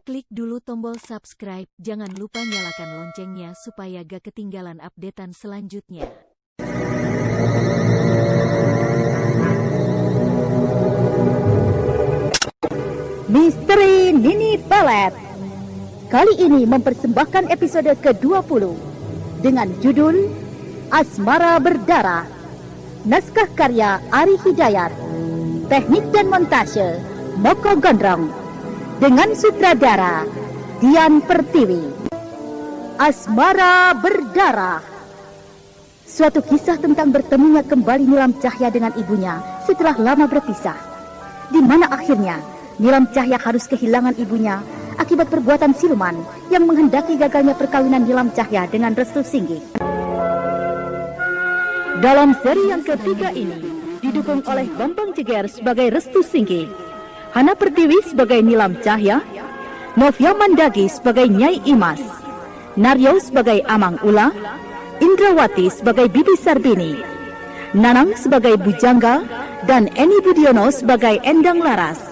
Klik dulu tombol subscribe, jangan lupa nyalakan loncengnya supaya gak ketinggalan updatean selanjutnya. Misteri Nini Pelet kali ini mempersembahkan episode ke-20 dengan judul Asmara Berdarah. Naskah karya Ari Hidayat, teknik dan montase Moko Gondrong, dengan sutradara Dian Pertiwi. Asmara Berdarah, suatu kisah tentang bertemunya kembali Nilam Cahya dengan ibunya setelah lama berpisah, di mana akhirnya Nilam Cahya harus kehilangan ibunya akibat perbuatan siluman yang menghendaki gagalnya perkawinan Nilam Cahya dengan Restu Singgih. Dalam seri yang ketiga ini didukung oleh Bambang Jeger sebagai Restu Singgih, Hana Pertiwi sebagai Nilam Cahya, Novia Mandagi sebagai Nyai Imas, Naryo sebagai Amang Ula, Indrawati sebagai Bibi Sarbini, Nanang sebagai Bujangga, dan Eni Budiono sebagai Endang Laras,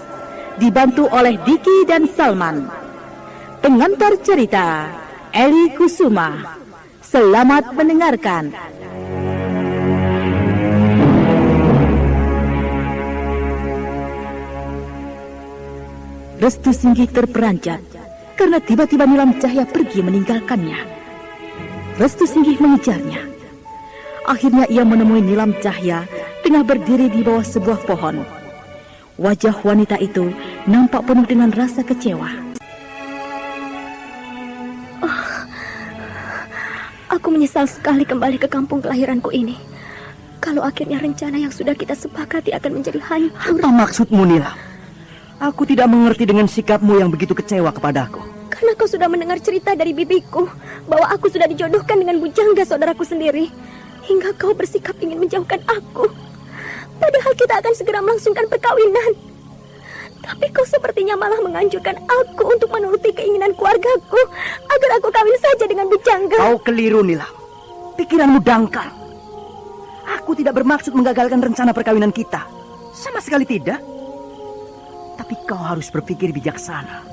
dibantu oleh Diki dan Salman. Pengantar cerita Eli Kusuma. Selamat mendengarkan. Restu Singgih terperanjat karena tiba-tiba Nilam Cahya pergi meninggalkannya. Restu Singgih mengejarnya. Akhirnya ia menemui Nilam Cahya tengah berdiri di bawah sebuah pohon. Wajah wanita itu nampak penuh dengan rasa kecewa. Aku menyesal sekali kembali ke kampung kelahiranku ini. Kalau akhirnya rencana yang sudah kita sepakati akan menjadi hancur. Apa maksudmu, Nilam? Aku tidak mengerti dengan sikapmu yang begitu kecewa kepadaku. Karena kau sudah mendengar cerita dari bibiku bahwa aku sudah dijodohkan dengan Bujangga, saudaraku sendiri, hingga kau bersikap ingin menjauhkan aku. Padahal kita akan segera melangsungkan perkawinan. Tapi kau sepertinya malah menganjurkan aku untuk menuruti keinginan keluargaku agar aku kawin saja dengan Bujangga. Kau keliru, Nilam. Pikiranmu dangkal. Aku tidak bermaksud menggagalkan rencana perkawinan kita. Sama sekali tidak. Tapi kau harus berpikir bijaksana.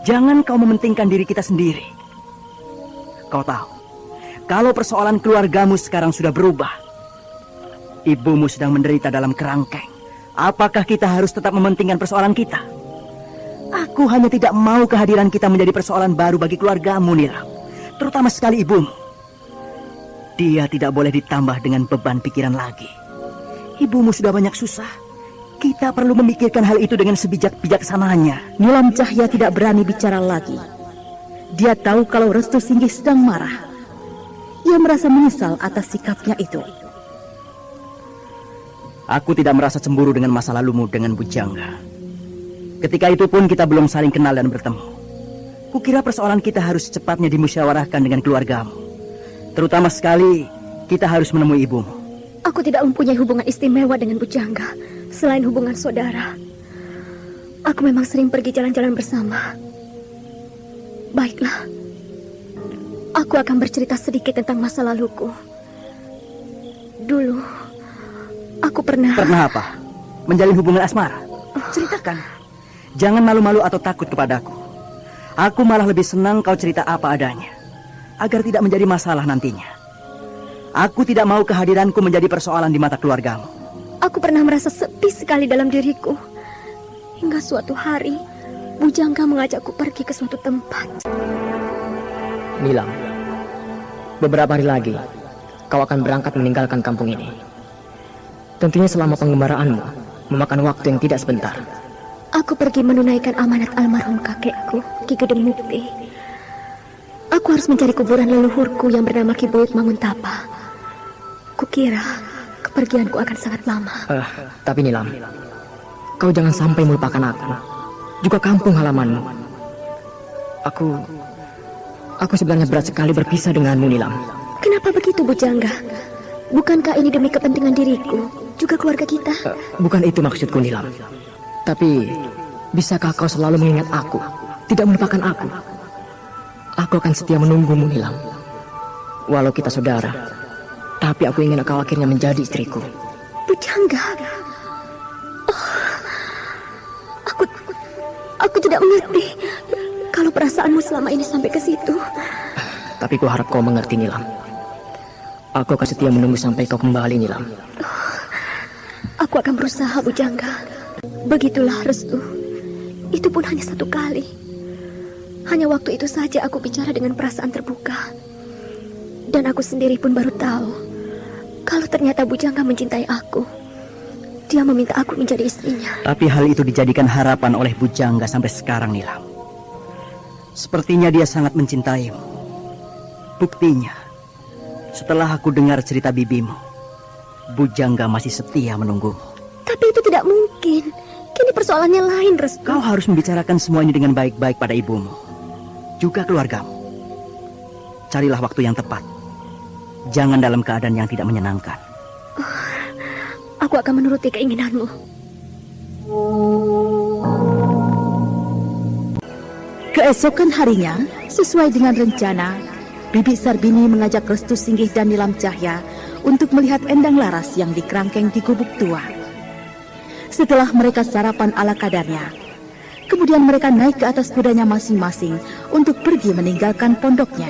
Jangan kau mementingkan diri kita sendiri. Kau tahu, kalau persoalan keluargamu sekarang sudah berubah, ibumu sedang menderita dalam kerangkeng. Apakah kita harus tetap mementingkan persoalan kita? Aku hanya tidak mau kehadiran kita menjadi persoalan baru bagi keluargamu, Nilam. Terutama sekali ibumu. Dia tidak boleh ditambah dengan beban pikiran lagi. Ibumu sudah banyak susah. Kita perlu memikirkan hal itu dengan sebijak-bijaksananya. Nilam Cahya tidak berani bicara lagi. Dia tahu kalau Restu Singgih sedang marah. Ia merasa menyesal atas sikapnya itu. Aku tidak merasa cemburu dengan masa lalumu dengan Bujangga. Ketika itu pun kita belum saling kenal dan bertemu. Kukira persoalan kita harus secepatnya dimusyawarahkan dengan keluargamu. Terutama sekali, kita harus menemui ibumu. Aku tidak mempunyai hubungan istimewa dengan Bujangga selain hubungan saudara. Aku memang sering pergi jalan-jalan bersama. Baiklah, aku akan bercerita sedikit tentang masa laluku. Dulu, aku pernah... Pernah apa? Menjalin hubungan asmara? Ceritakan. Jangan malu-malu atau takut kepadaku. Aku malah lebih senang kau cerita apa adanya, agar tidak menjadi masalah nantinya. Aku tidak mau kehadiranku menjadi persoalan di mata keluargamu. Aku pernah merasa sepi sekali dalam diriku. Hingga suatu hari, Bujangga mengajakku pergi ke suatu tempat. Nilam, beberapa hari lagi, kau akan berangkat meninggalkan kampung ini. Tentunya selama penggembaraanmu, memakan waktu yang tidak sebentar. Aku pergi menunaikan amanat almarhum kakekku, Ki Gedeng Mukti. Aku harus mencari kuburan leluhurku yang bernama Ki Buyut Manguntapa. Kukira kepergianku akan sangat lama. Tapi Nilam, kau jangan sampai melupakan aku, juga kampung halamanmu. Aku sebenarnya berat sekali berpisah denganmu, Nilam. Kenapa begitu, Bujangga? Bukankah ini demi kepentingan diriku, juga keluarga kita? Bukan itu maksudku, Nilam. Tapi, bisakah kau selalu mengingat aku, tidak melupakan aku? Aku akan setia menunggumu, Nilam. Walau kita saudara, tapi aku ingin kau akhirnya menjadi istriku. Bujangga. Oh, aku tidak mengerti kalau perasaanmu selama ini sampai ke situ. Tapi ku harap kau mengerti, Nilam. Aku akan setia menunggu sampai kau kembali, Nilam. Aku akan berusaha, Bujangga. Begitulah Restu. Itu pun hanya satu kali. Hanya waktu itu saja aku bicara dengan perasaan terbuka. Dan aku sendiri pun baru tahu kalau ternyata Bujangga mencintai aku. Dia meminta aku menjadi istrinya. Tapi hal itu dijadikan harapan oleh Bujangga sampai sekarang, Nilam. Sepertinya dia sangat mencintaimu. Buktinya, setelah aku dengar cerita bibimu, Bujangga masih setia menunggumu. Tapi itu tidak mungkin. Kini persoalannya lain, Restu. Kau harus membicarakan semua ini dengan baik-baik pada ibumu, juga keluargamu. Carilah waktu yang tepat. Jangan dalam keadaan yang tidak menyenangkan. Aku akan menuruti keinginanmu. Keesokan harinya, sesuai dengan rencana, Bibi Sarbini mengajak Restu Singgih dan Nilam Cahya untuk melihat Endang Laras yang dikerangkeng di gubuk tua. Setelah mereka sarapan ala kadarnya, kemudian mereka naik ke atas kudanya masing-masing untuk pergi meninggalkan pondoknya.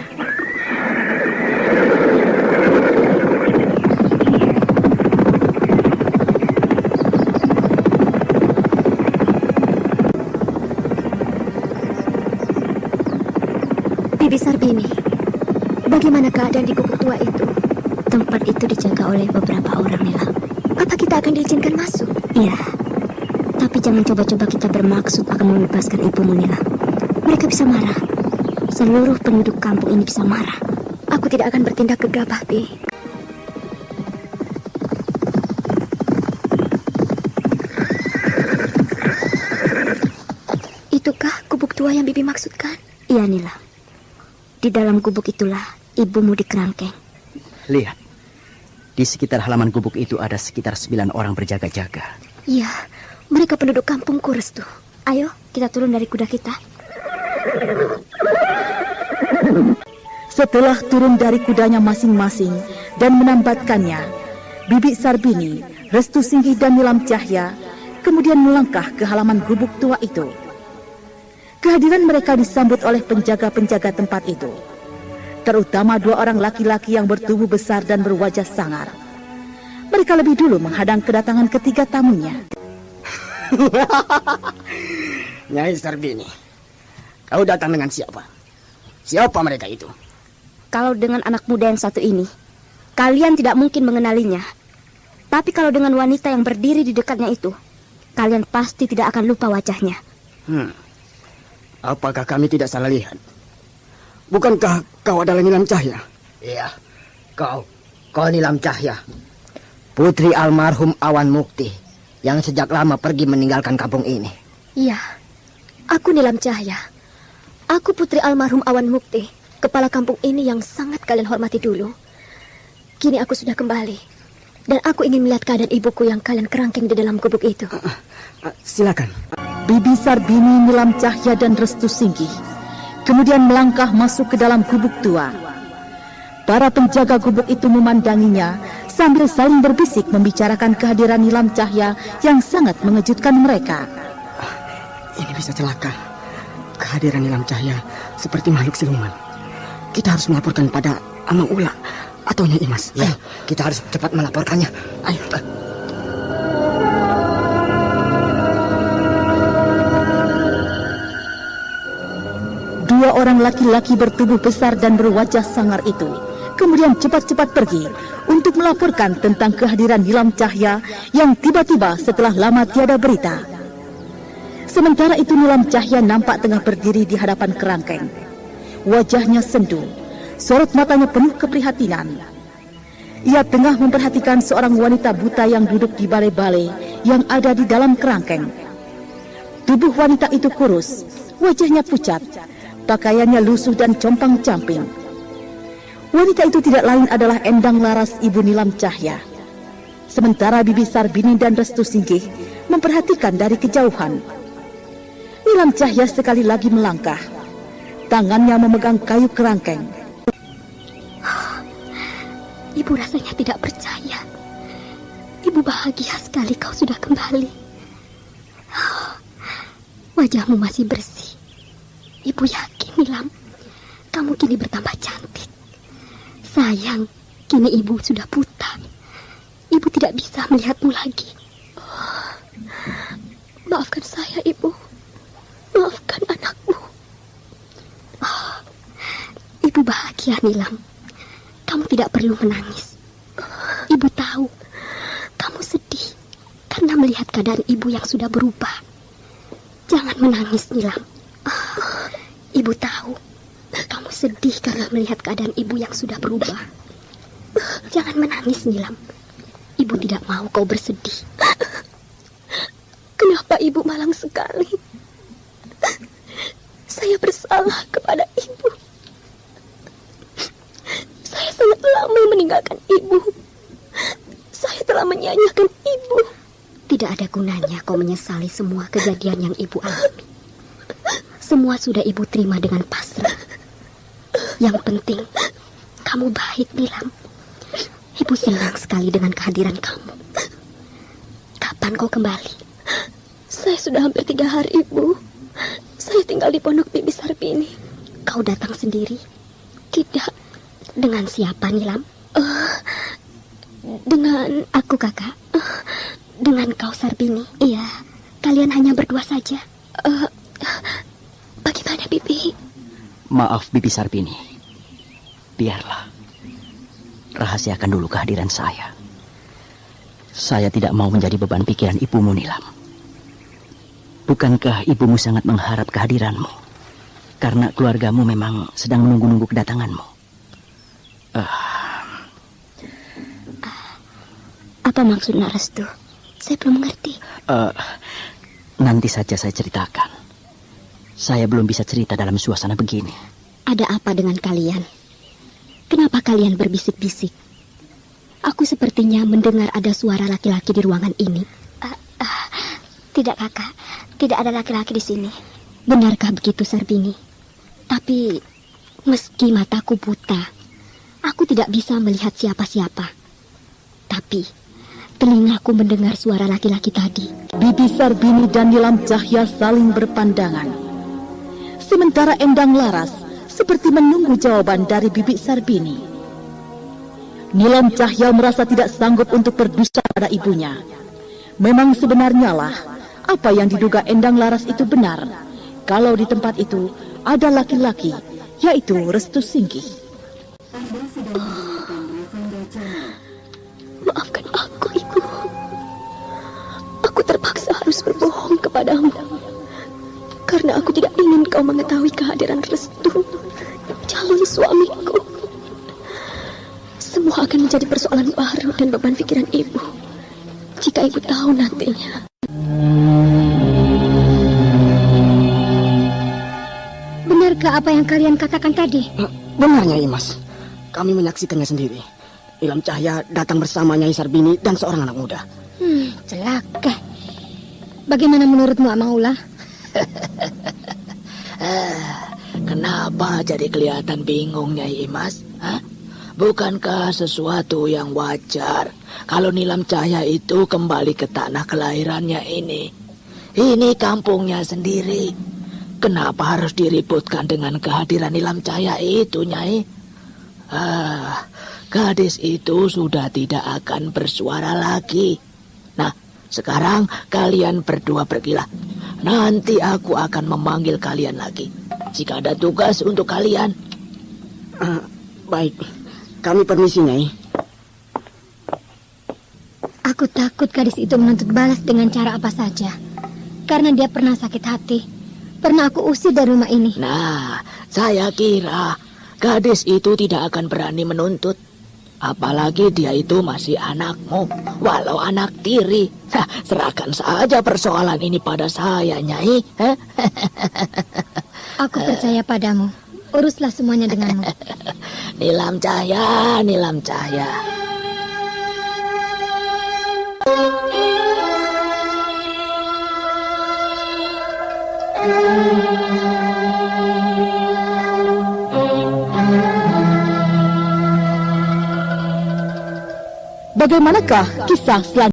Bibi Sarbini, bagaimana keadaan di gubuk tua itu? Tempat itu dijaga oleh beberapa orang, Nilam. Apa kita akan diizinkan masuk? Iya, tapi jangan coba-coba kita bermaksud akan membebaskan ibumu, Nilam. Mereka bisa marah. Seluruh penduduk kampung ini bisa marah. Aku tidak akan bertindak gegabah, Bi. Itukah gubuk tua yang Bibi maksudkan? Iya, Nilam. Di dalam gubuk itulah ibumu dikerangkeng. Lihat, di sekitar halaman gubuk itu ada sekitar 9 orang berjaga-jaga. Iya, mereka penduduk kampungku, Restu. Ayo, kita turun dari kuda kita. Setelah turun dari kudanya masing-masing dan menambatkannya, Bibi Sarbini, Restu Singgih dan Nilam Cahya kemudian melangkah ke halaman gubuk tua itu. Kehadiran mereka disambut oleh penjaga-penjaga tempat itu, terutama 2 orang laki-laki yang bertubuh besar dan berwajah sangar. Mereka lebih dulu menghadang kedatangan ketiga tamunya. Nyai Sarbini, kau datang dengan siapa? Siapa mereka itu? Kalau dengan anak muda yang satu ini, kalian tidak mungkin mengenalinya. Tapi kalau dengan wanita yang berdiri di dekatnya itu, kalian pasti tidak akan lupa wajahnya. Apakah kami tidak salah lihat? Bukankah kau adalah Nilam Cahya? Iya, kau Nilam Cahya, putri almarhum Awan Mukti yang sejak lama pergi meninggalkan kampung ini. Iya, aku Nilam Cahya. Aku putri almarhum Awan Mukti, kepala kampung ini yang sangat kalian hormati dulu. Kini aku sudah kembali, dan aku ingin melihat keadaan ibuku yang kalian kerangkeng di dalam gubuk itu. Silakan. Bibi Sarbini, Nilam Cahya dan Restu Singgih kemudian melangkah masuk ke dalam gubuk tua. Para penjaga gubuk itu memandanginya sambil saling berbisik membicarakan kehadiran Nilam Cahya yang sangat mengejutkan mereka. Ini bisa celaka. Kehadiran Nilam Cahya seperti makhluk siluman. Kita harus melaporkan pada Amang Ula atau Nyai Imas. Ya, kita harus cepat melaporkannya. Ayo. Dua orang laki-laki bertubuh besar dan berwajah sangar itu kemudian cepat-cepat pergi untuk melaporkan tentang kehadiran Nilam Cahya yang tiba-tiba setelah lama tiada berita. Sementara itu Nilam Cahya nampak tengah berdiri di hadapan kerangkeng. Wajahnya sendu, sorot matanya penuh keprihatinan. Ia tengah memperhatikan seorang wanita buta yang duduk di balai-balai yang ada di dalam kerangkeng. Tubuh wanita itu kurus, wajahnya pucat, pakaiannya lusuh dan compang-camping. Wanita itu tidak lain adalah Endang Laras, ibu Nilam Cahya. Sementara Bibi Sarbini dan Restu Singgih memperhatikan dari kejauhan. Nilam Cahya sekali lagi melangkah. Tangannya memegang kayu kerangkeng. Ibu rasanya tidak percaya. Ibu bahagia sekali kau sudah kembali. Wajahmu masih bersih. Ibu yakin, Nilam, kamu kini bertambah cantik. Sayang, kini ibu sudah buta. Ibu tidak bisa melihatmu lagi. Maafkan saya, Ibu. Maafkan anakmu. Ibu bahagia, Nilam. Kamu tidak perlu menangis. Ibu tahu kamu sedih karena melihat keadaan ibu yang sudah berubah. Jangan menangis, Nilam. Ibu tahu kamu sedih karena melihat keadaan ibu yang sudah berubah. Jangan menangis, Nilam. Ibu tidak mau kau bersedih. Kenapa ibu malang sekali? Saya bersalah kepada ibu. Saya sangat lama meninggalkan ibu. Saya telah menyanyiakan ibu. Tidak ada gunanya kau menyesali semua kejadian yang ibu alami. Semua sudah ibu terima dengan pasrah. Yang penting, kamu baik, Nilam. Ibu senang sekali dengan kehadiran kamu. Kapan kau kembali? Saya sudah hampir 3 hari, Ibu. Saya tinggal di Pondok Bibi Sarbini. Kau datang sendiri? Tidak. Dengan siapa, Nilam? Dengan aku, Kakak. Dengan kau, Sarbini? Iya. Kalian hanya berdua saja. Bagaimana, Bibi? Maaf, Bibi Sarbini. Biarlah. Rahasiakan dulu kehadiran saya. Saya tidak mau menjadi beban pikiran ibumu, Nilam. Bukankah ibumu sangat mengharap kehadiranmu? Karena keluargamu memang sedang menunggu-nunggu kedatanganmu. Apa maksud Nak Restu? Saya belum mengerti. Nanti saja saya ceritakan. Saya belum bisa cerita dalam suasana begini. Ada apa dengan kalian? Kenapa kalian berbisik-bisik? Aku sepertinya mendengar ada suara laki-laki di ruangan ini. Tidak, Kakak. Tidak ada laki-laki di sini. Benarkah begitu, Sarbini? Tapi meski mataku buta, aku tidak bisa melihat siapa-siapa. Tapi telingaku mendengar suara laki-laki tadi. Bibi Sarbini dan Nilam Cahya saling berpandangan. Sementara Endang Laras seperti menunggu jawaban dari Bibi Sarbini. Nilam Cahya merasa tidak sanggup untuk berdusta pada ibunya. Memang sebenarnya lah, apa yang diduga Endang Laras itu benar. Kalau di tempat itu ada laki-laki, yaitu Restu Singkih. Maafkan aku, Ibu. Aku terpaksa harus berbohong kepadamu. Karena aku tidak ingin kau mengetahui kehadiran Restu, calon suamiku. Semua akan menjadi persoalan baru dan beban pikiran ibu jika ibu tahu nantinya. Benarkah apa yang kalian katakan tadi? Benarnya, Imas. Kami menyaksikannya sendiri. Nilam Cahya datang bersama Nyai Sarbini dan seorang anak muda. Celaka. Bagaimana menurutmu, Amaula? Kenapa jadi kelihatan bingung, Nyai Imas? Bukankah sesuatu yang wajar kalau Nilam Cahya itu kembali ke tanah kelahirannya ini? Ini kampungnya sendiri. Kenapa harus diributkan dengan kehadiran Nilam Cahya itu, Nyai? Gadis itu sudah tidak akan bersuara lagi. Nah, sekarang kalian berdua pergilah. Nanti aku akan memanggil kalian lagi jika ada tugas untuk kalian. Baik, kami permisi, Nyai. Aku takut gadis itu menuntut balas dengan cara apa saja. Karena dia pernah sakit hati. Pernah aku usir dari rumah ini. Nah, saya kira gadis itu tidak akan berani menuntut. Apalagi dia itu masih anakmu, walau anak tiri. Serahkan saja persoalan ini pada saya, Nyai. Aku percaya padamu. Uruslah semuanya denganmu. Nilam Cahya, Nilam Cahya. Bagaimanakah kisah selanjutnya?